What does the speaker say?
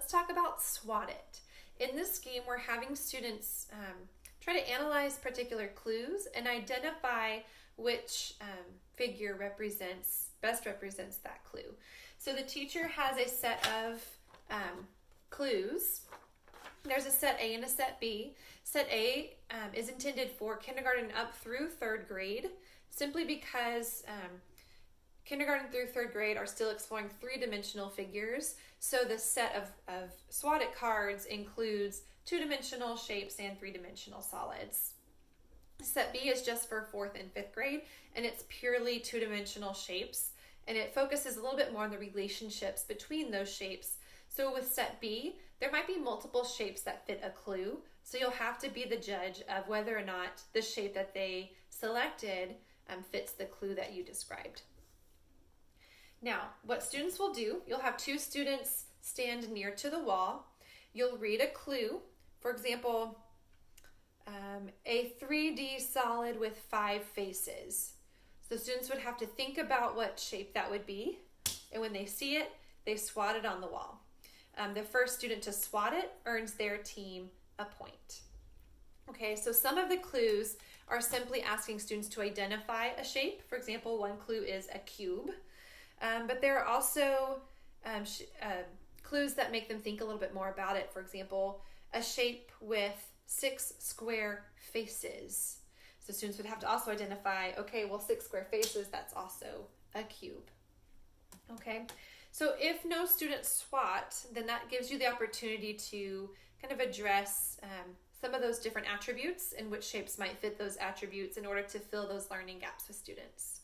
talk about Swat It. In this game, we're having students try to analyze particular clues and identify which figure best represents that clue. So the teacher has a set of clues. There's a set A and a set B. Set A is intended for kindergarten up through third grade, simply because kindergarten through third grade are still exploring three-dimensional figures. So the set of Swat It cards includes two-dimensional shapes and three-dimensional solids. Set B is just for fourth and fifth grade, and it's purely two-dimensional shapes, and it focuses a little bit more on the relationships between those shapes. So with set B, there might be multiple shapes that fit a clue, so you'll have to be the judge of whether or not the shape that they selected fits the clue that you described. Now, what students will do, you'll have two students stand near to the wall. You'll read a clue. For example, a 3D solid with 5 faces. So students would have to think about what shape that would be, and when they see it, they swat it on the wall. The first student to swat it earns their team a point. Okay, so some of the clues are simply asking students to identify a shape. For example, one clue is a cube. But there are also clues that make them think a little bit more about it. For example, a shape with 6 square faces. So students would have to also identify, okay, well, 6 square faces, that's also a cube. Okay, so if no student swat, then that gives you the opportunity to kind of address some of those different attributes and which shapes might fit those attributes in order to fill those learning gaps with students.